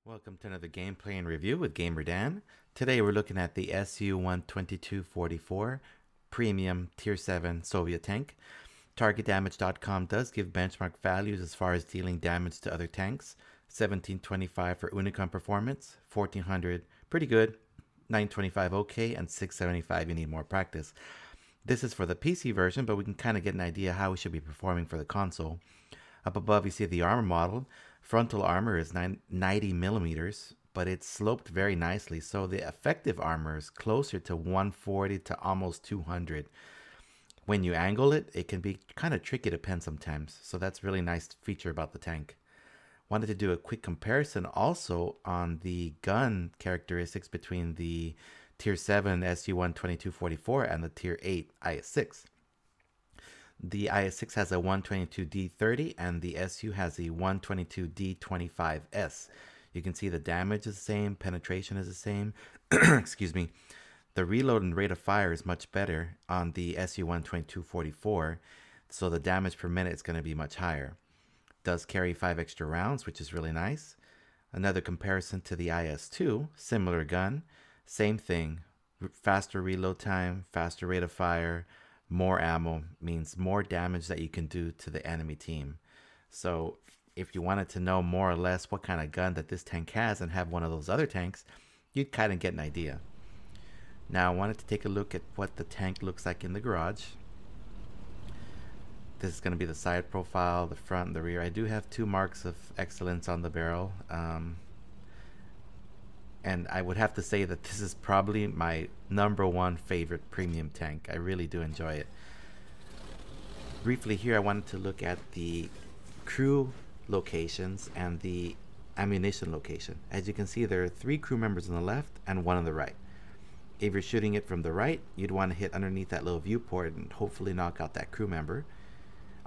Welcome to another gameplay and review with Gamer Dan. Today we're looking at the SU-122-44 Premium Tier 7 Soviet tank. TargetDamage.com does give benchmark values as far as dealing damage to other tanks. 1725 for Unicum performance, 1400 pretty good, 925 okay, and 675 you need more practice. This is for the PC version, but we can kind of get an idea how we should be performing for the console. Up above you see the armor model. Frontal armor is 90 millimeters, but it's sloped very nicely, so the effective armor is closer to 140 to almost 200. When you angle it, it can be kind of tricky to pen sometimes, so that's a really nice feature about the tank. Wanted to do a quick comparison also on the gun characteristics between the Tier 7 SU-122-44 and the Tier 8 IS-6. The IS-6 has a 122D30 and the SU has a 122D25S. You can see the damage is the same, penetration is the same. Excuse me. The reload and rate of fire is much better on the SU-122-44, so the damage per minute is going to be much higher. Does carry 5 extra rounds, which is really nice. Another comparison to the IS-2, similar gun, same thing. Faster reload time, faster rate of fire. More ammo means more damage that you can do to the enemy team. So if you wanted to know more or less what kind of gun that this tank has and have one of those other tanks, you'd kind of get an idea. Now I wanted to take a look at what the tank looks like in the garage. This is going to be the side profile, the front and the rear. I do have 2 marks of excellence on the barrel. And I would have to say that this is probably my #1 favorite premium tank. I really do enjoy it. Briefly here, I wanted to look at the crew locations and the ammunition location. As you can see, there are 3 crew members on the left and 1 on the right. If you're shooting it from the right, you'd want to hit underneath that little viewport and hopefully knock out that crew member.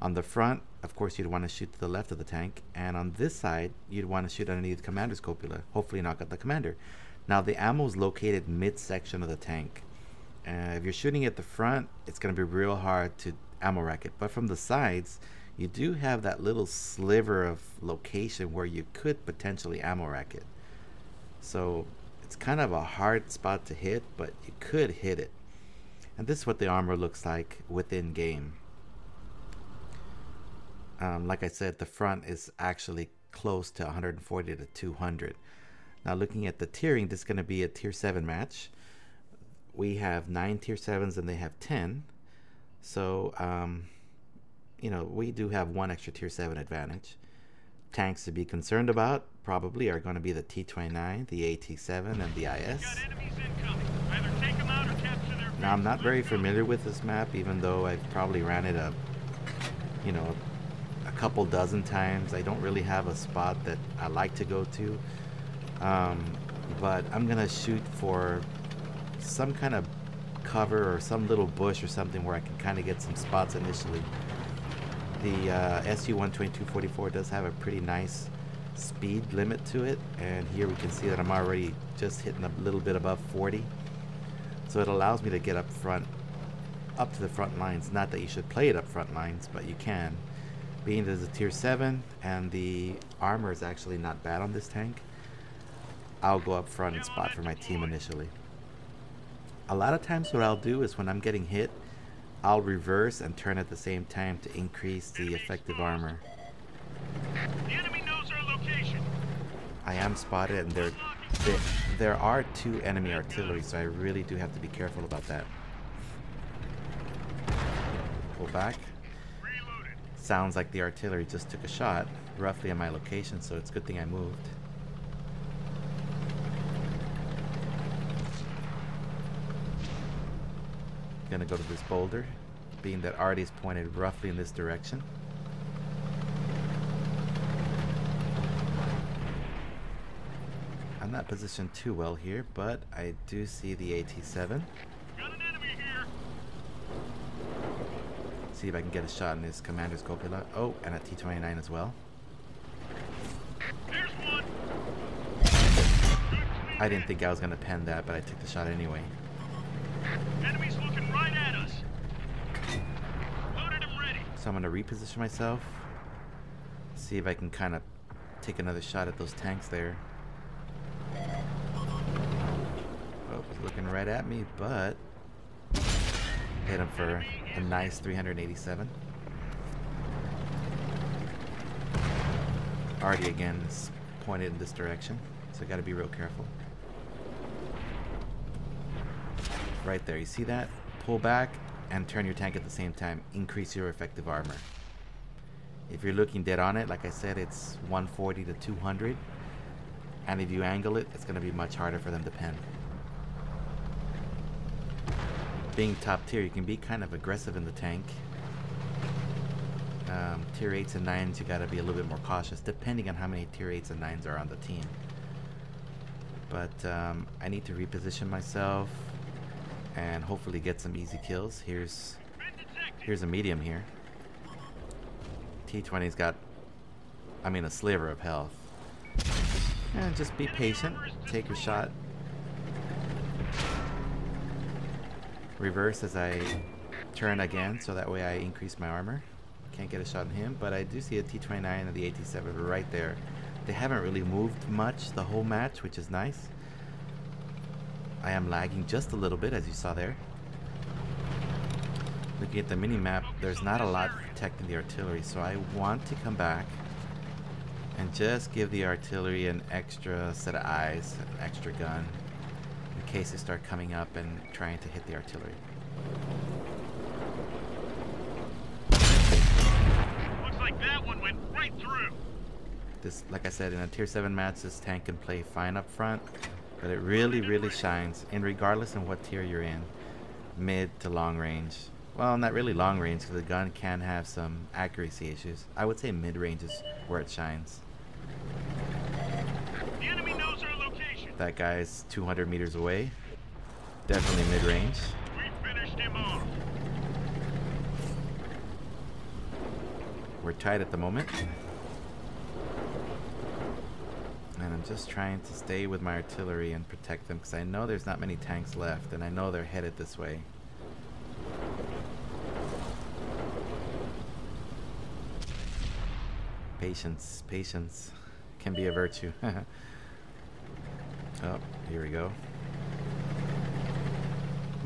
On the front, of course, you'd want to shoot to the left of the tank, and on this side, you'd want to shoot underneath the commander's cupola, hopefully knock out the commander. Now, the ammo is located mid-section of the tank. If you're shooting at the front, it's going to be real hard to ammo rack it, but from the sides, you do have that little sliver of location where you could potentially ammo rack it. So, it's kind of a hard spot to hit, but you could hit it. And this is what the armor looks like within game. Like I said, the front is actually close to 140 to 200. Now looking at the tiering, this is going to be a Tier 7 match. We have 9 Tier 7s and they have 10. So, you know, we do have 1 extra Tier 7 advantage. Tanks to be concerned about probably are going to be the T-29, the AT-7, and the IS. Now I'm not very familiar with this map, even though I've probably ran it a couple dozen times. I don't really have a spot that I like to go to, but I'm gonna shoot for some kind of cover or some little bush or something where I can kind of get some spots initially. The SU-122-44 does have a pretty nice speed limit to it, and here we can see that I'm already just hitting a little bit above 40, so it allows me to get up front, up to the front lines. Not that you should play it up front lines, but you can. Being that it's a Tier 7 and the armor is actually not bad on this tank, I'll go up front and spot for my team initially. A lot of times what I'll do is when I'm getting hit, I'll reverse and turn at the same time to increase the effective armor. The enemy knows our location. I am spotted, and there are 2 enemy artillery, so I really do have to be careful about that. Pull back. Sounds like the artillery just took a shot roughly at my location, so it's a good thing I moved. Gonna go to this boulder, being that Artie's pointed roughly in this direction. I'm not positioned too well here, but I do see the AT-7. Got an enemy here. See if I can get a shot in his commander's cupola. Oh, and a T-29 as well. There's one. I didn't think I was going to pen that, but I took the shot anyway. Enemy's looking right at us. Loaded and ready. So I'm going to reposition myself. See if I can kind of take another shot at those tanks there. Oh, he's looking right at me, but hit him for a nice 387. Artie again is pointed in this direction, so I gotta be real careful. Right there, you see that? Pull back and turn your tank at the same time. Increase your effective armor. If you're looking dead on it, like I said, it's 140 to 200. And if you angle it, it's gonna be much harder for them to pen. Being top tier, you can be kind of aggressive in the tank. Tier 8s and 9s, you gotta be a little bit more cautious, depending on how many tier 8s and 9s are on the team. But I need to reposition myself and hopefully get some easy kills. Here's a medium here. T20's got, I mean, a sliver of health. And just be patient. Take your shot. Reverse as I turn again, so that way I increase my armor. Can't get a shot on him, but I do see a T29 and the AT7 right there. They haven't really moved much the whole match, which is nice. I am lagging just a little bit, as you saw there. Looking at the mini-map, there's not a lot protecting the artillery, so I want to come back and just give the artillery an extra set of eyes, an extra gun, in case they start coming up and trying to hit the artillery. Looks like that one went right through. This, like I said, in a tier 7 match, this tank can play fine up front, but it really, really shines, and regardless of what tier you're in, mid to long range. Well, not really long range, because the gun can have some accuracy issues. I would say mid range is where it shines. The enemy knows our location. That guy's 200 meters away. Definitely mid range. We finished him off. We're tight at the moment. And I'm just trying to stay with my artillery and protect them, because I know there's not many tanks left, and I know they're headed this way. Patience, patience can be a virtue. Oh, here we go.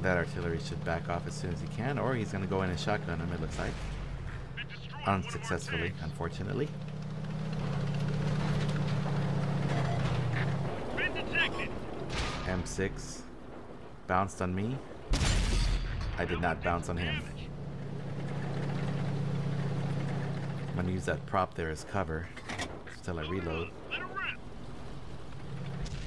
That artillery should back off as soon as he can, or he's going to go in and shotgun him, it looks like. Unsuccessfully, unfortunately. M6 bounced on me. I did not bounce on him. I'm going to use that prop there as cover until I reload.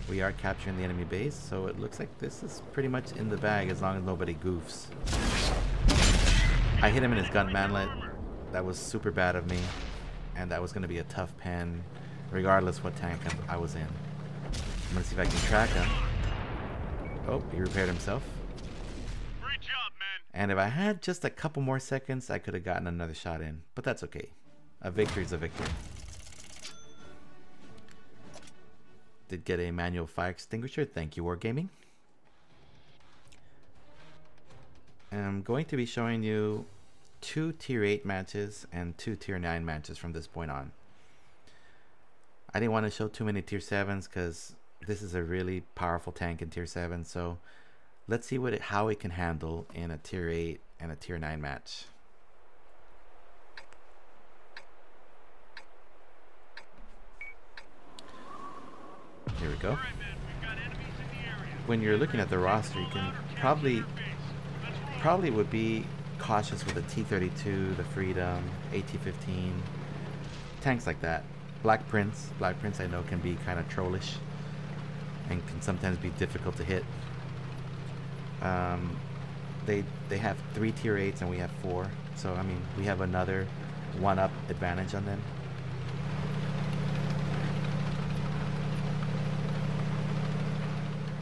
We are capturing the enemy base, so it looks like this is pretty much in the bag as long as nobody goofs. I hit him in his gun mantlet. That was super bad of me, and that was going to be a tough pen regardless what tank I was in. I'm going to see if I can track him. Oh, he repaired himself. Great job, man. And if I had just a couple more seconds, I could have gotten another shot in, but that's okay. A victory is a victory. Did get a manual fire extinguisher. Thank you, Wargaming. I'm going to be showing you 2 tier 8 matches and 2 tier 9 matches from this point on. I didn't want to show too many tier 7s because this is a really powerful tank in tier 7. So let's see how it can handle in a tier 8 and a tier 9 match. Here we go. When you're looking at the roster, you can probably would be cautious with the T-32, the Freedom, AT-15, tanks like that. Black Prince I know can be kind of trollish and can sometimes be difficult to hit. They have 3 tier 8s and we have 4, so I mean we have another 1-up advantage on them.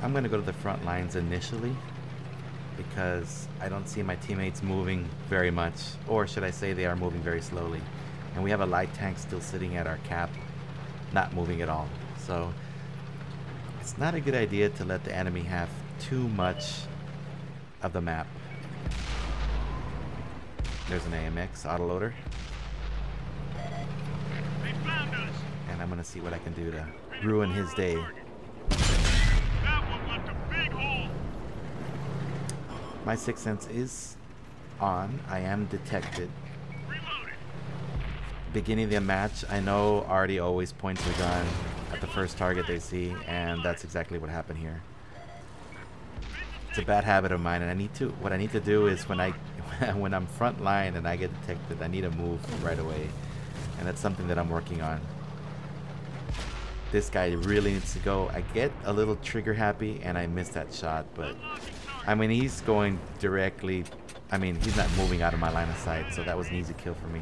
I'm going to go to the front lines initially because I don't see my teammates moving very much, or should I say they are moving very slowly. And we have a light tank still sitting at our cap, not moving at all. So it's not a good idea to let the enemy have too much of the map. There's an AMX autoloader. And I'm going to see what I can do to ruin his day. That one left a big hole. My sixth sense is on. I am detected. Reloaded. Beginning of the match, I know Artie always points the gun at the first target they see, and that's exactly what happened here. It's a bad habit of mine, and what I need to do is when I'm front line and I get detected, I need to move right away, and that's something that I'm working on. This guy really needs to go. I get a little trigger happy and I miss that shot, but I mean, he's going directly. I mean, he's not moving out of my line of sight, so that was an easy kill for me.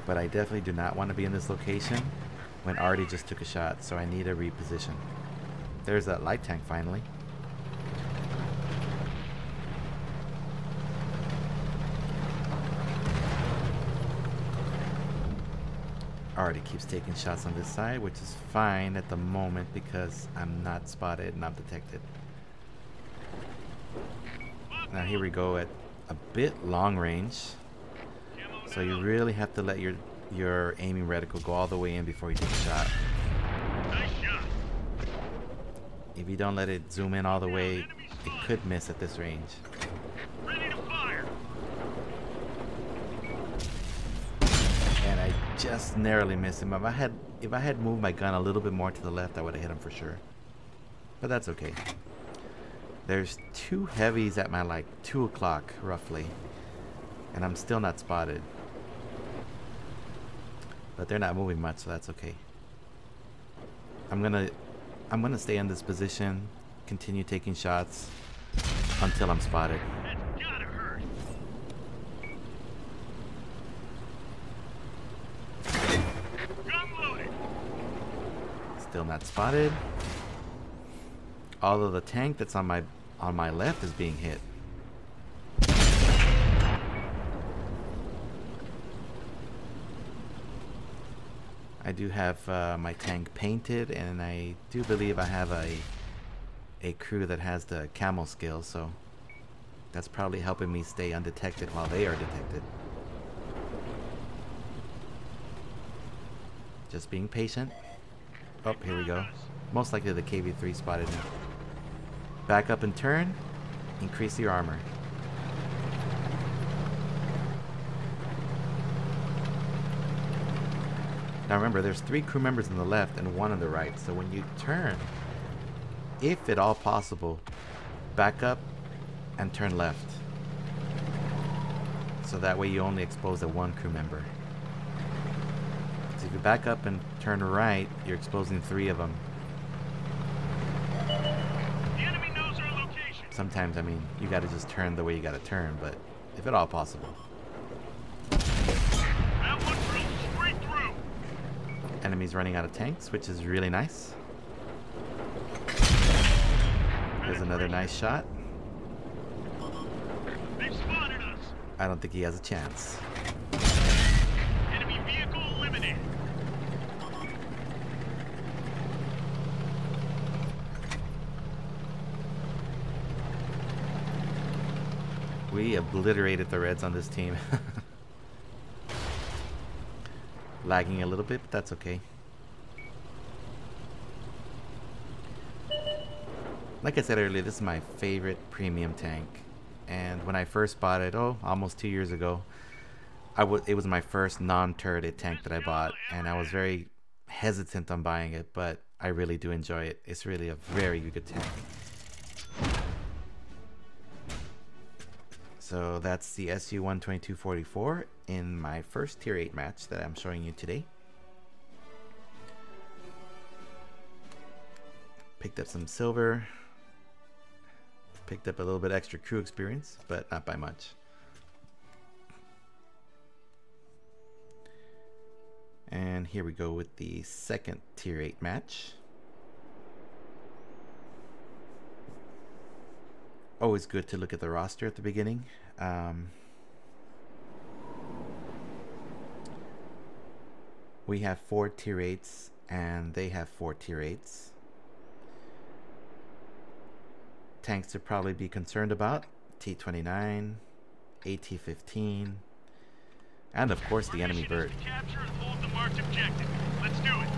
But I definitely do not want to be in this location when Artie just took a shot, so I need to reposition. There's that light tank finally. Artie keeps taking shots on this side, which is fine at the moment because I'm not spotted and I'm detected. Now here we go at a bit long range, so you really have to let your aiming reticle go all the way in before you take a shot. Nice shot. If you don't let it zoom in all the way, it could miss at this range. Ready to fire. And I just narrowly missed him. If I had moved my gun a little bit more to the left, I would have hit him for sure. But that's okay. There's two heavies at my like 2 o'clock roughly, and I'm still not spotted. But they're not moving much, so that's okay. I'm gonna stay in this position, continue taking shots until I'm spotted. That's gotta hurt. Gun loaded. Still not spotted. Although the tank that's on my left is being hit. I do have my tank painted, and I do believe I have a crew that has the camo skill, so that's probably helping me stay undetected while they are detected. Just being patient. Oh, here we go. Most likely the KV-3 spotted me. Back up and turn. Increase your armor. Now remember, there's 3 crew members on the left and 1 on the right. So when you turn, if at all possible, back up and turn left. So that way you only expose the 1 crew member. So if you back up and turn right, you're exposing 3 of them. The enemy knows our location. Sometimes, I mean, you gotta just turn the way you gotta turn, but if at all possible. That one drilled straight through. Enemies running out of tanks, which is really nice. There's another nice shot. They've spotted us. I don't think he has a chance. Enemy vehicle eliminated. We obliterated the Reds on this team. Lagging a little bit, but that's okay. Like I said earlier, this is my favorite premium tank. And when I first bought it, almost 2 years ago, it was my first non-turreted tank that I bought. And I was very hesitant on buying it, but I really do enjoy it. It's really a very good tank. So that's the SU-122-44 in my first tier 8 match that I'm showing you today. Picked up some silver. Picked up a little bit extra crew experience, but not by much. And here we go with the second tier 8 match. Always good to look at the roster at the beginning. We have 4 tier 8s and they have 4 tier 8s. Tanks to probably be concerned about: T-29, AT-15, and of course the enemy bird. Capture and hold the marked objective. Let's do it.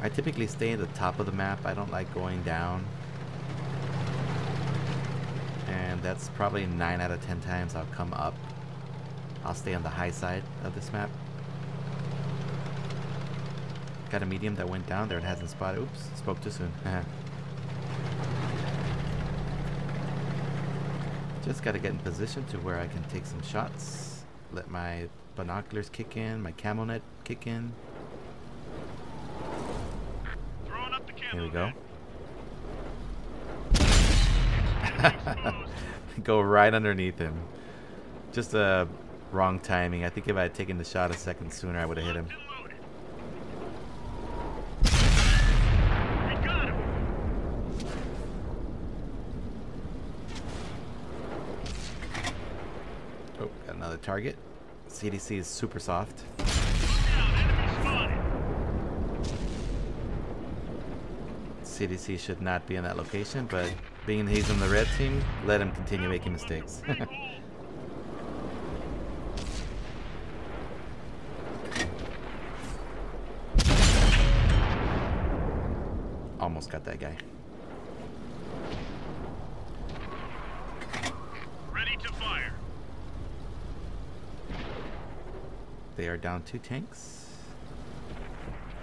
I typically stay at the top of the map. I don't like going down. And that's probably 9 out of 10 times I'll come up. I'll stay on the high side of this map. Got a medium that went down there and hasn't spotted. Oops, spoke too soon. Just gotta get in position to where I can take some shots. Let my binoculars kick in, my camo net kick in. Throwing up the camo. Here we go. Net. Go right underneath him. Just a wrong timing. I think if I had taken the shot a second sooner, I would have hit him. We got him. Oh, got another target. CDC is super soft. Look out, enemy spotted. CDC should not be in that location, but being he's in the red team, let him continue making mistakes. Almost got that guy. Ready to fire. They are down 2 tanks.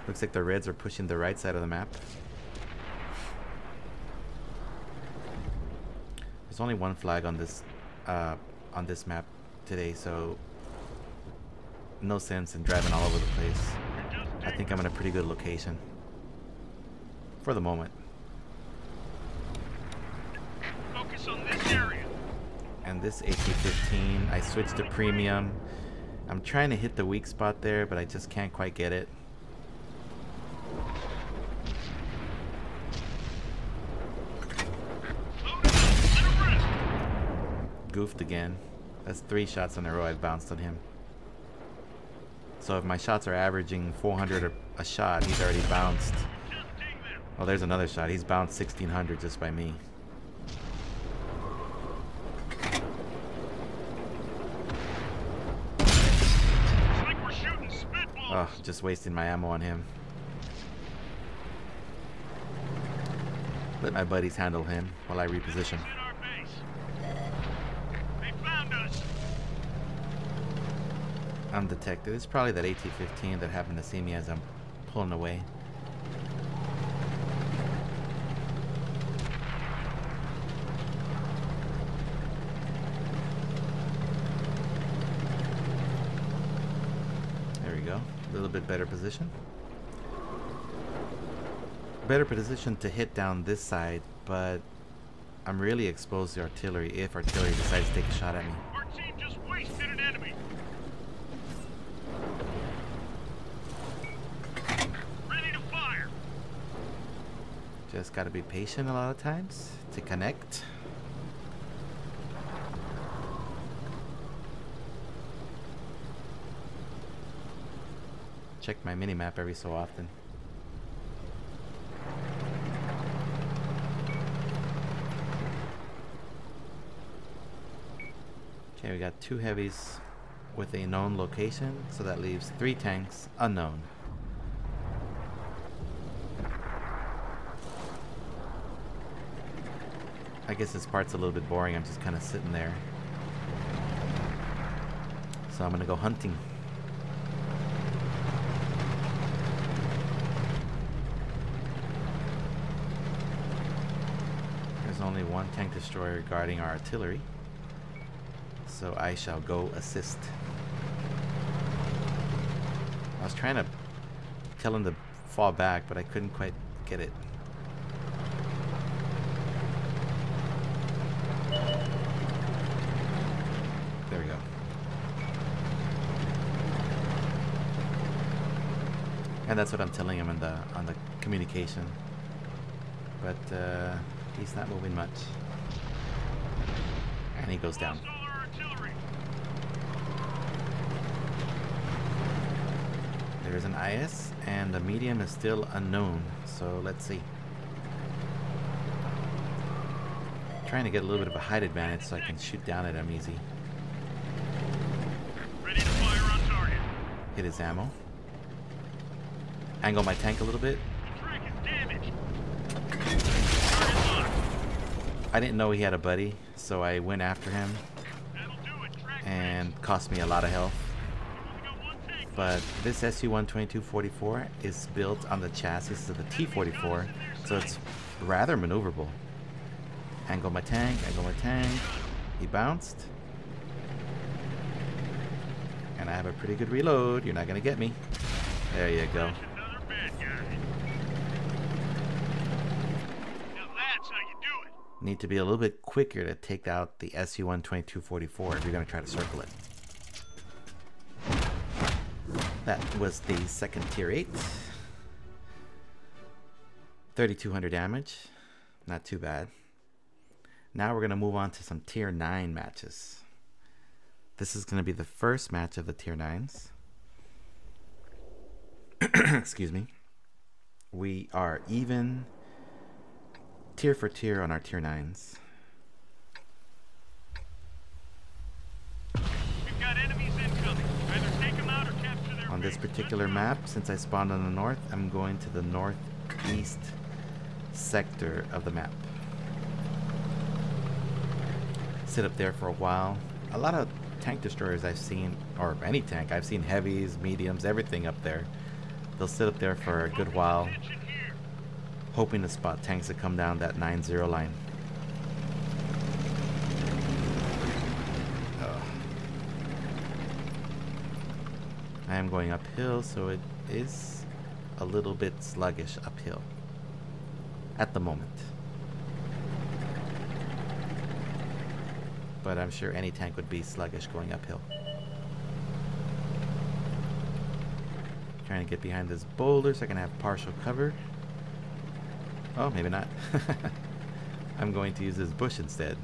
Looks like the reds are pushing the right side of the map. There's only one flag on this map today, so no sense in driving all over the place. I think I'm in a pretty good location for the moment. Focus on this area. And this AT-15, I switched to premium. I'm trying to hit the weak spot there, but I just can't quite get it. Goofed again. That's 3 shots in a row I've bounced on him. So if my shots are averaging 400 a shot, he's already bounced. Oh, there's another shot. He's bounced 1600 just by me. It's like we're shooting spitballs. Oh, just wasting my ammo on him. Let my buddies handle him while I reposition. In our base. They found us. Undetected. It's probably that AT-15 that happened to see me as I'm pulling away. There we go. A little bit better position. Better position to hit down this side, but I'm really exposed to artillery if artillery decides to take a shot at me. Our team just wasted an enemy. Ready to fire. Just gotta be patient a lot of times to connect. Check my mini-map every so often. Okay, we got 2 heavies with a known location, so that leaves 3 tanks unknown. I guess this part's a little bit boring. I'm just kind of sitting there. So I'm gonna go hunting. There's only 1 tank destroyer guarding our artillery, so I shall go assist. I was trying to tell him to fall back, but I couldn't quite get it. There we go. And that's what I'm telling him on the communication. But he's not moving much. And he goes down. Lost all our artillery. There's an IS, and the medium is still unknown. So let's see. Trying to get a little bit of a height advantage so I can shoot down at him easy. Ready to fire on target. Hit his ammo. Angle my tank a little bit. I didn't know he had a buddy, so I went after him That'll do it. Track and cost me a lot of health. only got one tank. But this SU-122-44 is built on the chassis of the T-44, so it's rather maneuverable. Angle my tank, angle my tank. He bounced. And I have a pretty good reload. You're not going to get me. There you go. Another bad guy. Now that's how you do it. Need to be a little bit quicker to take out the SU-122-44 if you're going to try to circle it. That was the second tier 8. 3,200 damage. Not too bad. Now we're going to move on to some tier 9 matches. This is going to be the first match of the tier 9s. Excuse me. We are even tier for tier on our tier 9s. We've got enemies incoming. Either take them out or capture their On this base. particular map, since I spawned on the north, I'm going to the northeast sector of the map. Sit up there for a while. A lot of tank destroyers I've seen, or any tank, I've seen heavies, mediums, everything up there. They'll sit up there for a good while, Attention here. hoping to spot tanks that come down that 9-0 line. I am going uphill, so it is a little bit sluggish uphill at the moment. But I'm sure any tank would be sluggish going uphill. Trying to get behind this boulder so I can have partial cover. Oh, maybe not. I'm going to use this bush instead.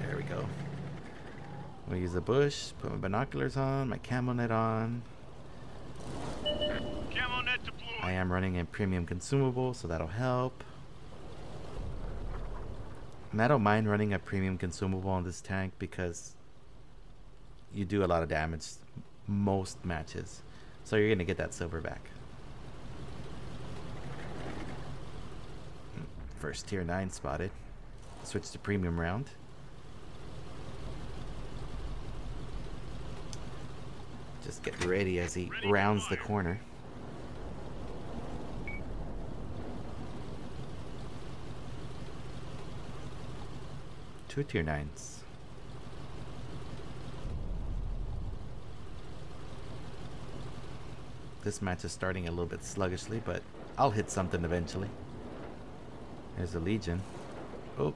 There we go. I'm going to use the bush, put my binoculars on, my camo net on. Camo net deployed. I am running a premium consumable, so that'll help. And I don't mind running a premium consumable on this tank because you do a lot of damage most matches. So you're going to get that silver back. First tier 9 spotted. Switch to premium round. Just get ready as he rounds the corner. Two tier 9s. This match is starting a little bit sluggishly, but I'll hit something eventually. There's a Legion. Oh.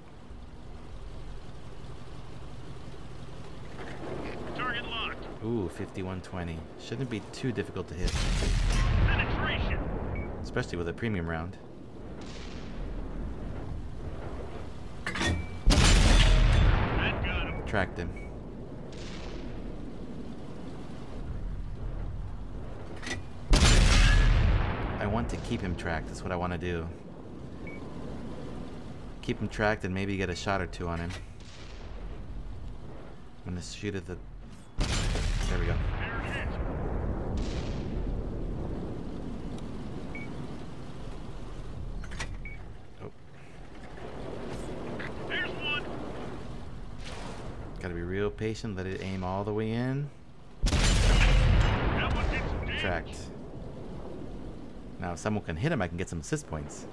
Target locked. Ooh, 5120. Shouldn't be too difficult to hit, Penetration. especially with a premium round. That got him. Tracked him. I want to keep him tracked. That's what I want to do. Keep him tracked and maybe get a shot or two on him. I'm gonna shoot at the... There we go. They're hit. Oh, There's one. gotta be real patient. Let it aim all the way in. That one did some damage. Tracked. Now if someone can hit him, I can get some assist points.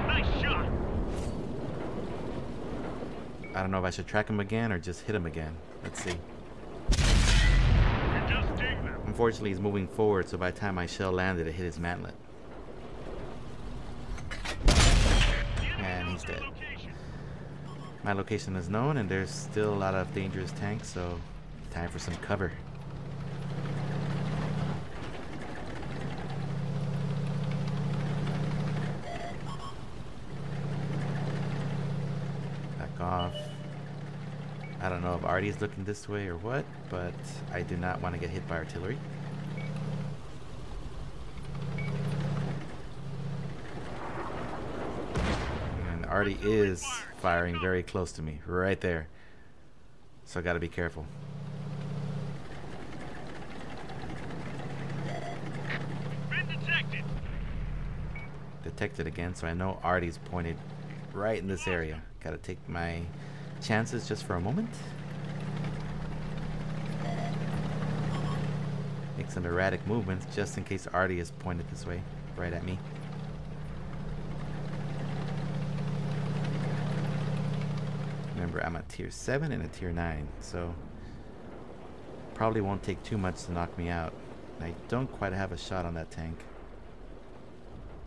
Nice shot. I don't know if I should track him again or just hit him again. Let's see. You're just digging them. Unfortunately, he's moving forward, so by the time my shell landed, it hit his mantlet. And he's dead. Location. My location is known, and there's still a lot of dangerous tanks, so time for some cover. Back off. I don't know if Artie's looking this way or what, but I do not want to get hit by artillery. And Artie is firing very close to me, right there. So I gotta be careful. Been detected. detected again, so I know Artie's pointed right in this area. Gotta take my chances just for a moment. Make some erratic movements just in case Artie is pointed this way, right at me. Remember, I'm a tier 7 and a tier 9, so probably won't take too much to knock me out. I don't quite have a shot on that tank,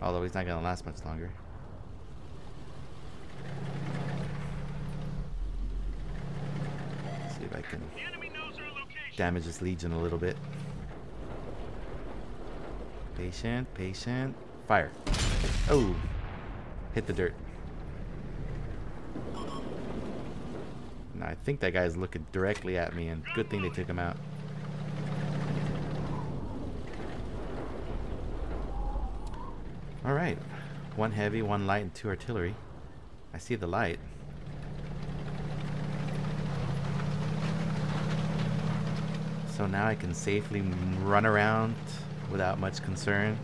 although he's not gonna last much longer. See if I can damage this Legion a little bit. Patient, patient, fire. Oh, hit the dirt. Now I think that guy's looking directly at me, and good thing they took him out. Alright, 1 heavy, 1 light, and 2 artillery. I see the light. So now I can safely run around without much concern.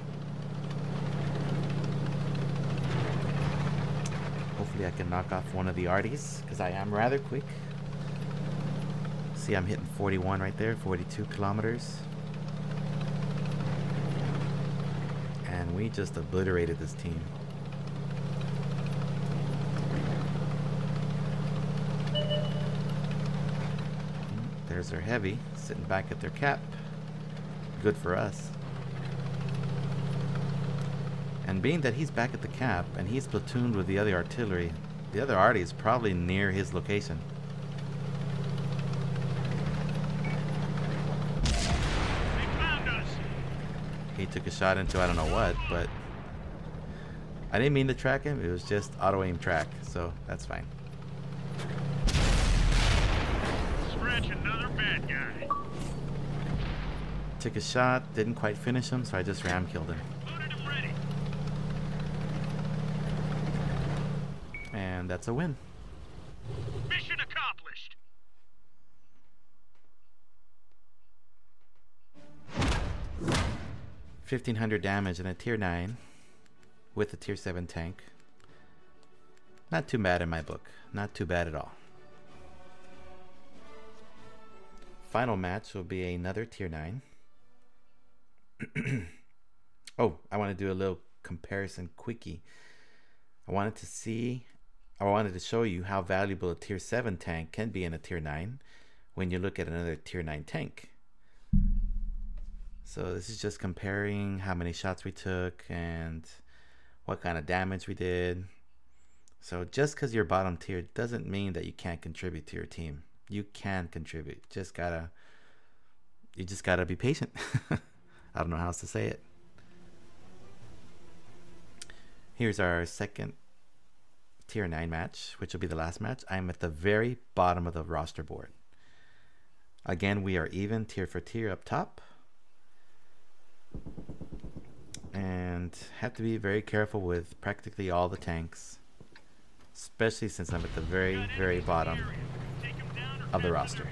Hopefully I can knock off one of the Arties, because I am rather quick. See, I'm hitting 41 right there, 42 kilometers. And we just obliterated this team. There's our heavy, sitting back at their cap. Good for us. And being that he's back at the cap and he's platooned with the other artillery, the other arty is probably near his location. They found us. He took a shot into I don't know what, but I didn't mean to track him. It was just auto aim track, so that's fine. Scratch another bad guy. Took a shot, didn't quite finish him, so I just ram killed him. Loaded and ready. And that's a win. Mission accomplished. $1,500 damage in a tier 9 with a tier 7 tank. Not too bad in my book. Not too bad at all. Final match will be another tier 9. Oh, I want to do a little comparison quickie. I wanted to show you how valuable a tier 7 tank can be in a tier 9 when you look at another tier 9 tank. So this is just comparing how many shots we took and what kind of damage we did. So just because you're bottom tier doesn't mean that you can't contribute to your team. You can contribute. You just gotta be patient. I don't know how else to say it. Here's our second tier 9 match, which will be the last match. I'm at the very bottom of the roster board. Again, we are even tier for tier up top. And have to be very careful with practically all the tanks, especially since I'm at the very, very bottom of the roster.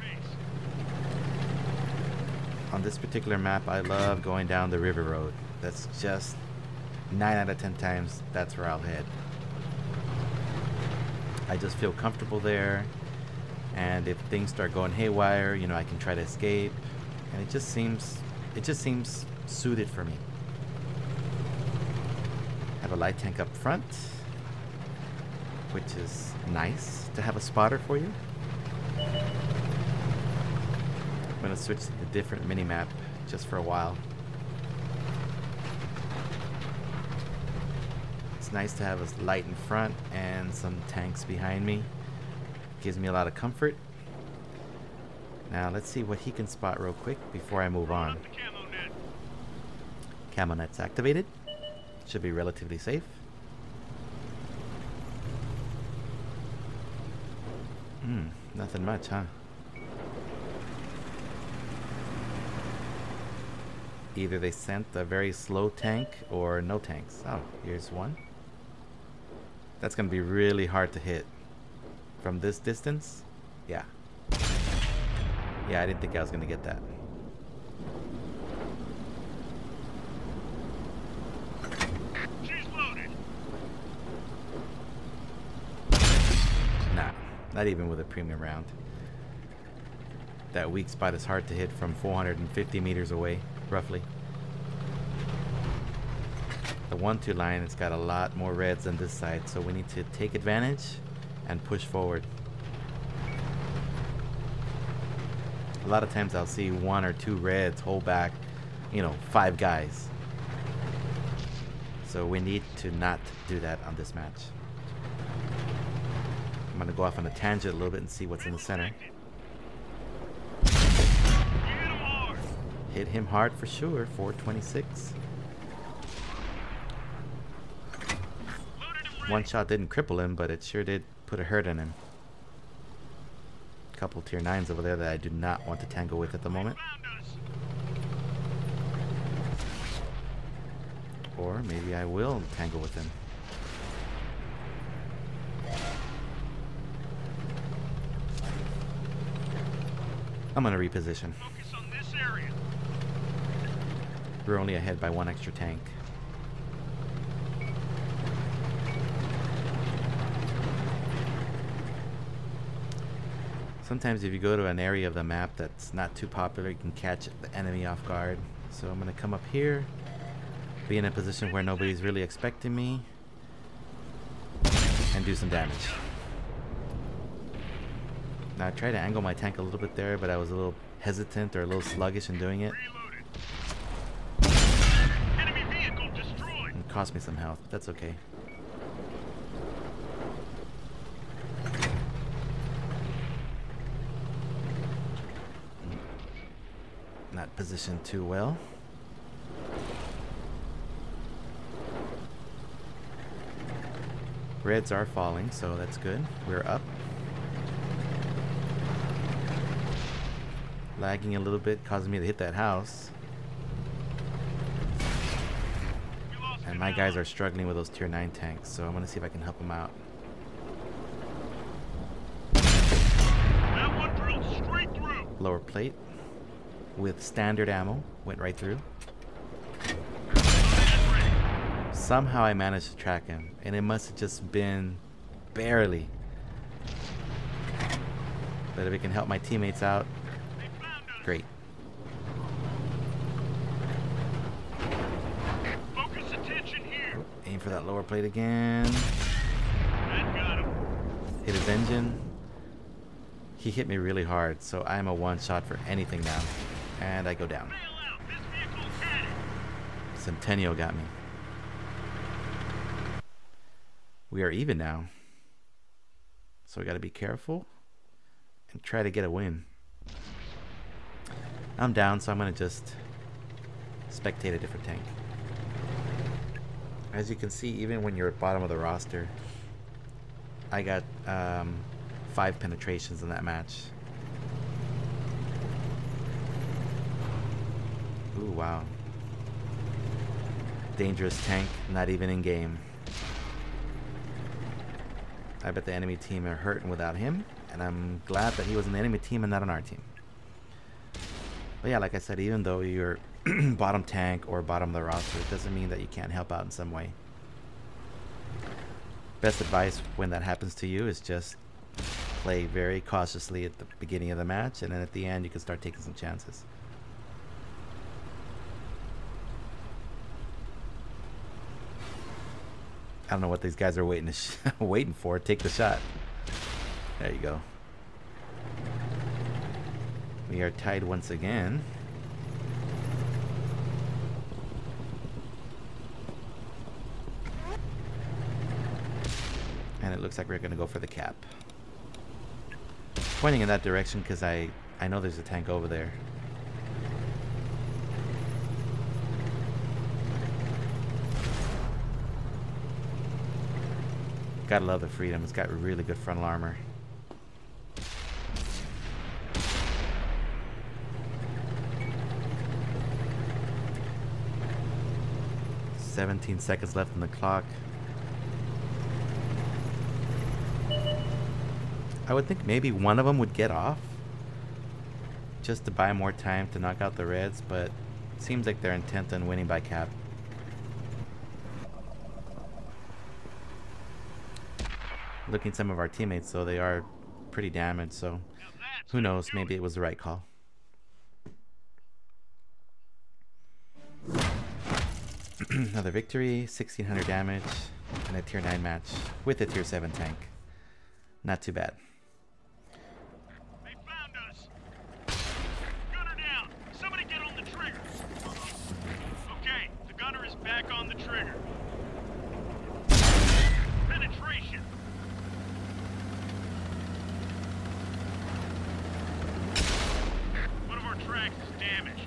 On this particular map, I love going down the river road. That's just 9 out of 10 times, that's where I'll head. I just feel comfortable there, and if things start going haywire, you know, I can try to escape, and it just seems suited for me. Have a light tank up front, which is nice to have a spotter for you. I'm going to switch to the different mini-map just for a while. It's nice to have a light in front and some tanks behind me. Gives me a lot of comfort. Now let's see what he can spot real quick before I move on. Camo net's activated. Should be relatively safe. Nothing much, huh? Either they sent a very slow tank or no tanks. Oh, here's one. That's gonna be really hard to hit from this distance. Yeah, I didn't think I was gonna get that. She's loaded. Not even with a premium round. That weak spot is hard to hit from 450 meters away, roughly. The 1-2 line has got a lot more reds than this side, so we need to take advantage and push forward. A lot of times I'll see 1 or 2 reds hold back, you know, 5 guys. So we need to not do that on this match. I'm gonna go off on a tangent a little bit and see what's in the center. Hit him hard for sure. 426. One shot didn't cripple him, but it sure did put a hurt in him. Couple tier 9s over there that I do not want to tangle with at the moment. Or maybe I will tangle with him. I'm gonna reposition. Focus on this area. We're only ahead by 1 extra tank. Sometimes if you go to an area of the map that's not too popular, you can catch the enemy off guard. So I'm gonna come up here, be in a position where nobody's really expecting me, and do some damage. Now I tried to angle my tank a little bit there, but I was a little hesitant or a little sluggish in doing it. Enemy vehicle destroyed. It cost me some health, but that's okay. Not positioned too well. Reds are falling, so that's good. We're up. Lagging a little bit, causing me to hit that house. And my guys are struggling with those tier 9 tanks, so I'm gonna see if I can help them out. That one drilled straight through. Lower plate with standard ammo, went right through. Somehow I managed to track him, and it must have just been barely. But if it can help my teammates out, great. Focus attention here. Aim for that lower plate again. That got him. Hit his engine. He hit me really hard, so I'm a 1 shot for anything now. And I go down. Bail out. This vehicle's headed. Centennial got me. We are even now. So we gotta be careful and try to get a win. I'm down, so I'm gonna just spectate a different tank. As you can see, even when you're at bottom of the roster, I got 5 penetrations in that match. Ooh, wow. Dangerous tank, not even in game. I bet the enemy team are hurting without him, and I'm glad that he was in the enemy team and not on our team. But yeah, like I said, even though you're bottom tank or bottom of the roster, it doesn't mean that you can't help out in some way. Best advice when that happens to you is just play very cautiously at the beginning of the match, and then at the end you can start taking some chances. I don't know what these guys are waiting for. Take the shot. There you go. We are tied once again. And it looks like we're going to go for the cap. Pointing in that direction because I know there's a tank over there. Gotta love the Freedom. It's got really good frontal armor. "17 seconds left on the clock." I would think maybe one of them would get off just to buy more time to knock out the Reds, but it seems like they're intent on winning by cap. Looking at some of our teammates, though, they are pretty damaged, so Now that's who how you knows, do maybe it. it was the right call. Another victory, 1600 damage, and a tier 9 match with a tier 7 tank. Not too bad. They found us. Gunner down. Somebody get on the trigger. Okay, the gunner is back on the trigger. Penetration. One of our tracks is damaged.